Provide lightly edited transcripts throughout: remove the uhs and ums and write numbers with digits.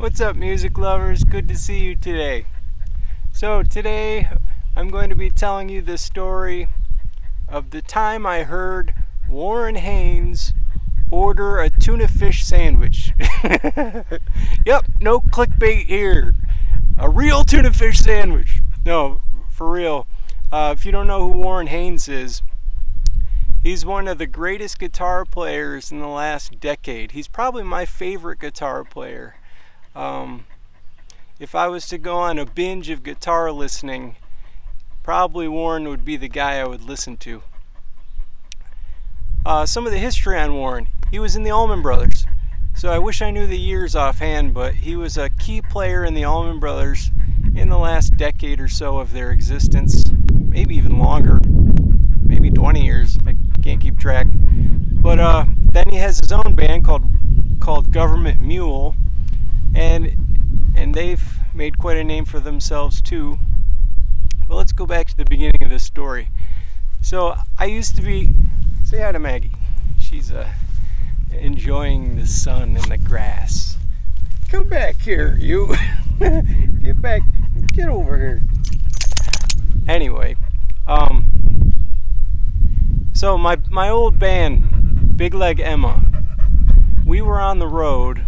What's up, music lovers? Good to see you today. So today I'm going to be telling you the story of the time I heard Warren Haynes order a tuna fish sandwich. Yep, no clickbait here. A real tuna fish sandwich. No, for real. If you don't know who Warren Haynes is, he's one of the greatest guitar players in the last decade. He's probably my favorite guitar player. If I was to go on a binge of guitar listening, probably Warren would be the guy I would listen to. Some of the history on Warren. He was in the Allman Brothers. So I wish I knew the years offhand, but he was a key player in the Allman Brothers in the last decade or so of their existence. Maybe even longer. Maybe 20 years. I can't keep track. But then he has his own band called Mule. And they've made quite a name for themselves too. But let's go back to the beginning of this story. So I used to be... Say hi to Maggie. She's enjoying the sun and the grass. Come back here, you. Get back. Get over here. Anyway, so my old band, Big Leg Emma, we were on the road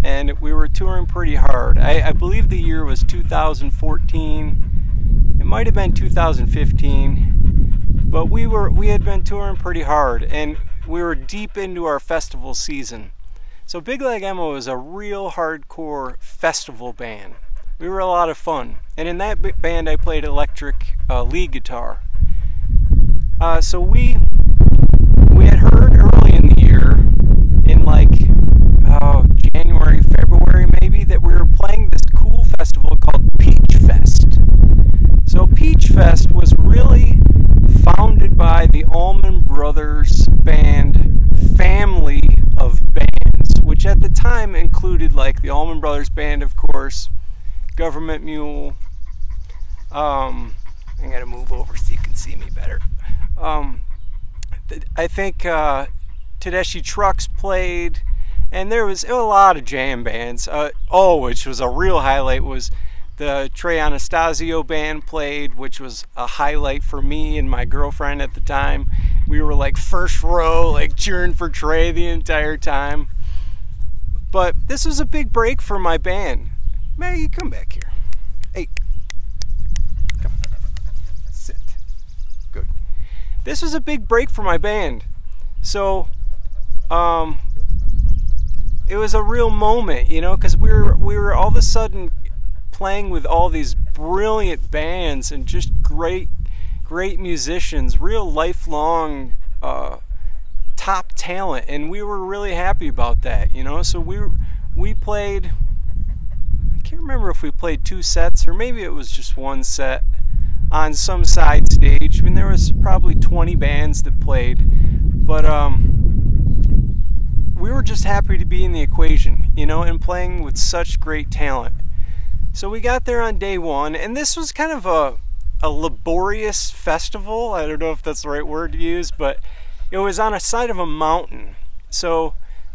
and we were touring pretty hard. I believe the year was 2014. It might have been 2015, but we had been touring pretty hard and we were deep into our festival season. So Big Leg Emma was a real hardcore festival band. We were a lot of fun, and in that band I played electric lead guitar. So we had heard early in the year, in like January, February maybe, that we were playing this cool festival called Peach Fest. So Peach Fest was really founded by the Allman Brothers band family of bands, which at the time included like the Allman Brothers band, of course, Govt Mule. I gotta move over so you can see me better. I think Tedeschi Trucks played, and there was a lot of jam bands. Which was a real highlight, was the Trey Anastasio band played, which was a highlight for me and my girlfriend at the time. We were like first row, like cheering for Trey the entire time. But this was a big break for my band. Maggie, come back here. Hey, come. Sit. Good. This was a big break for my band. So, it was a real moment, you know, because we were all of a sudden playing with all these brilliant bands and just great musicians, real lifelong top talent, and we were really happy about that, you know. So we played, I can't remember if we played 2 sets or maybe it was just 1 set on some side stage. I mean, there was probably 20 bands that played, but we were just happy to be in the equation, you know, and playing with such great talent. So we got there on day 1, and this was kind of a laborious festival. I don't know if that's the right word to use, but it was on a side of a mountain. So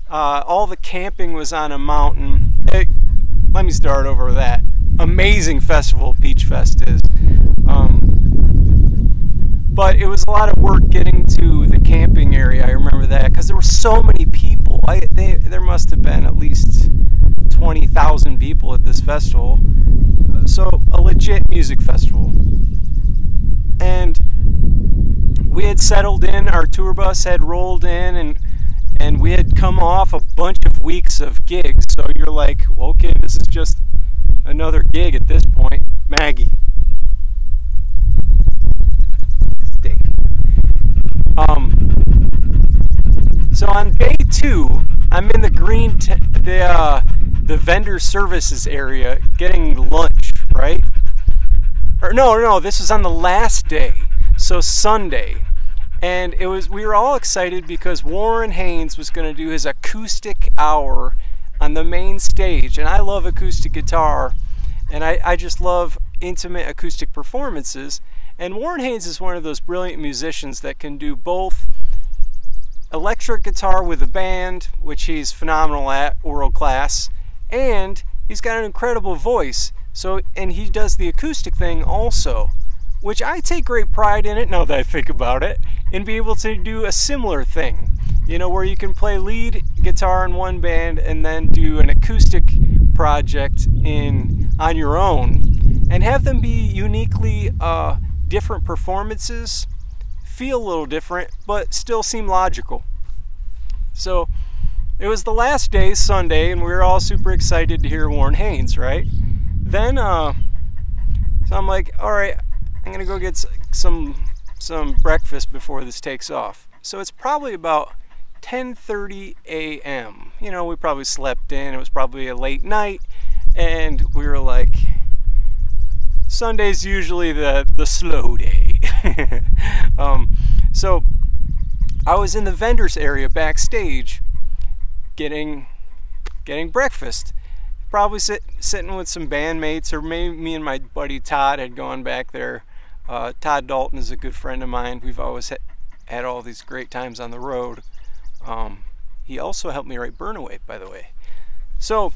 all the camping was on a mountain. Hey, let me start over with that. Amazing festival Peach Fest is. But it was a lot of work getting to the camping area. I remember that because there were so many people. There must have been at least 20,000 people at this festival. So a legit music festival. And we had settled in, our tour bus had rolled in, and we had come off a bunch of weeks of gigs. So you're like, well, okay, this is just another gig at this point. Maggie. Stay. So on day 2, I'm in the green, the vendor services area getting lunch, right? Or no, this was on the last day, so Sunday. And we were all excited because Warren Haynes was going to do his acoustic hour on the main stage. And I love acoustic guitar, and I just love intimate acoustic performances. And Warren Haynes is one of those brilliant musicians that can do both electric guitar with a band, which he's phenomenal at, world class, and He's got an incredible voice. So, and he does the acoustic thing also, which I take great pride in it now that I think about it, and be able to do a similar thing, you know, where you can play lead guitar in one band and then do an acoustic project on your own, and have them be uniquely different performances, feel a little different, but still seem logical. So it was the last day, Sunday, and we were all super excited to hear Warren Haynes, right? Then, so I'm like, all right, I'm gonna go get some breakfast before this takes off. So it's probably about 10:30 a.m. You know, we probably slept in. It was probably a late night, and we were like, Sunday's usually the slow day. So I was in the vendors area backstage, getting breakfast. Probably sitting with some bandmates, or maybe me and my buddy Todd had gone back there. Todd Dalton is a good friend of mine. We've always had all these great times on the road. He also helped me write Burn Away, by the way. So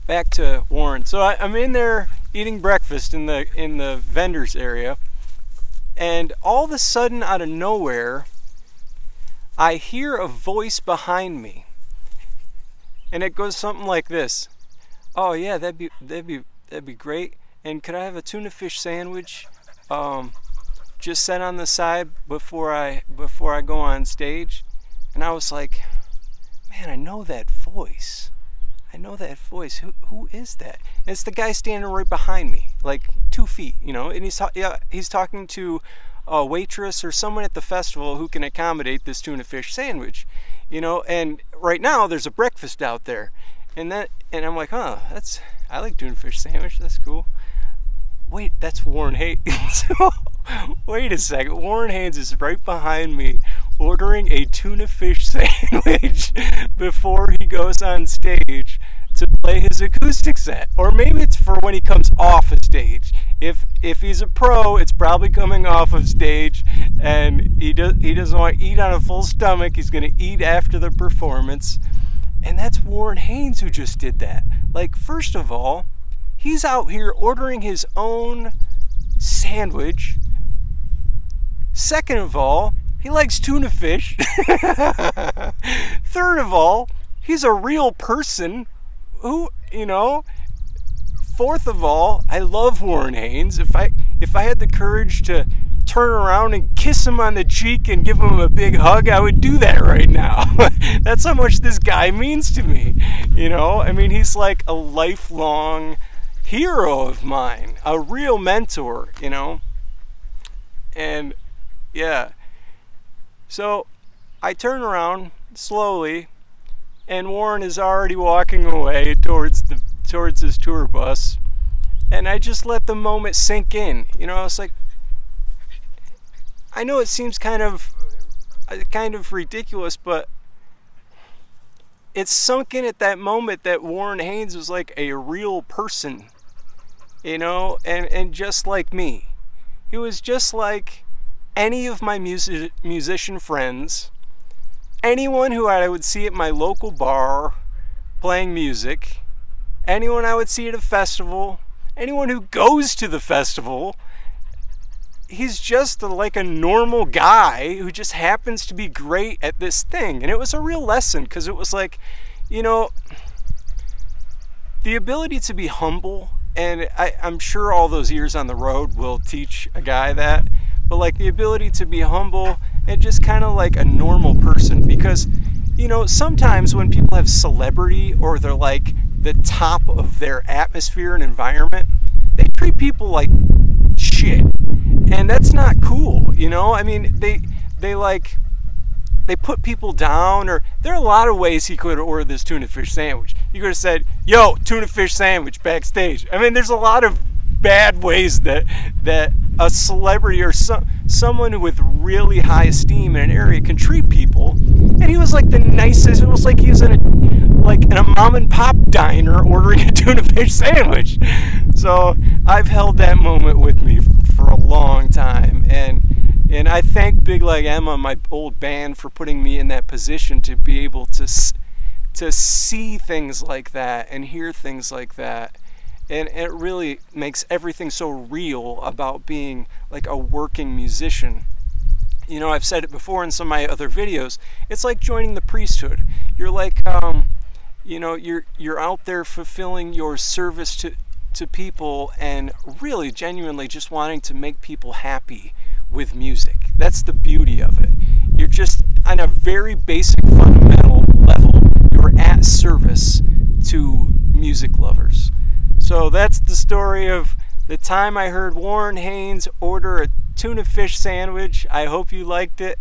back to Warren. So I'm in there eating breakfast in the vendors area, and all of a sudden, out of nowhere, I hear a voice behind me, and it goes something like this: "Oh yeah, that'd be great. And could I have a tuna fish sandwich, just set on the side before I go on stage?" And I was like, "Man, I know that voice. I know that voice. Who is that?" And it's the guy standing right behind me, like 2 feet, you know. And he's talking to a waitress or someone at the festival who can accommodate this tuna fish sandwich, you know. And right now there's a breakfast out there, and I'm like, "Huh, I like tuna fish sandwich. That's cool." Wait, that's Warren Haynes. Wait a second. Warren Haynes is right behind me ordering a tuna fish sandwich before he goes on stage to play his acoustic set. Or maybe it's for when he comes off a stage. If he's a pro, it's probably coming off of stage, and he doesn't want to eat on a full stomach. He's going to eat after the performance. And that's Warren Haynes who just did that. Like, first of all, he's out here ordering his own sandwich. Second of all, he likes tuna fish. Third of all, he's a real person who, you know. Fourth of all, I love Warren Haynes. If I had the courage to turn around and kiss him on the cheek and give him a big hug, I would do that right now. That's how much this guy means to me. You know, I mean, he's like a lifelong hero of mine, a real mentor, you know. And yeah, so I turn around slowly, and Warren is already walking away towards his tour bus, and I just let the moment sink in. You know, it's like, I know it seems kind of ridiculous, but it's sunk in at that moment that Warren Haynes was like a real person, you know, and just like me. He was just like any of my musician friends, anyone who I would see at my local bar playing music, anyone I would see at a festival, anyone who goes to the festival. He's just like a normal guy who just happens to be great at this thing. And it was a real lesson, because it was like, you know, the ability to be humble, and I'm sure all those years on the road will teach a guy that, but like the ability to be humble and just kind of like a normal person. Because, you know, sometimes when people have celebrity, or they're like the top of their atmosphere and environment, they treat people like shit. And that's not cool, you know. I mean, they put people down. Or there are a lot of ways he could have ordered this tuna fish sandwich. He could have said, "Yo, tuna fish sandwich backstage." I mean, there's a lot of bad ways that a celebrity or someone with really high esteem in an area can treat people. And he was like the nicest. It was like he was in a mom and pop diner ordering a tuna fish sandwich. So I've held that moment with me for a long time, and I thank Big Leg Emma, my old band, for putting me in that position to be able to to see things like that and hear things like that. And it really makes everything so real about being like a working musician. You know, I've said it before in some of my other videos. It's like joining the priesthood. You're like, you know, you're out there fulfilling your service to people and really genuinely just wanting to make people happy with music. That's the beauty of it. You're just on a very basic fundamental level, you're at service to music lovers. So that's the story of the time I heard Warren Haynes order a tuna fish sandwich. I hope you liked it.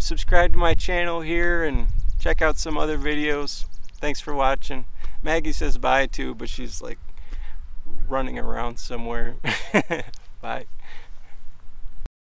Subscribe to my channel here and check out some other videos. Thanks for watching. Maggie says bye too, but she's like running around somewhere. Bye.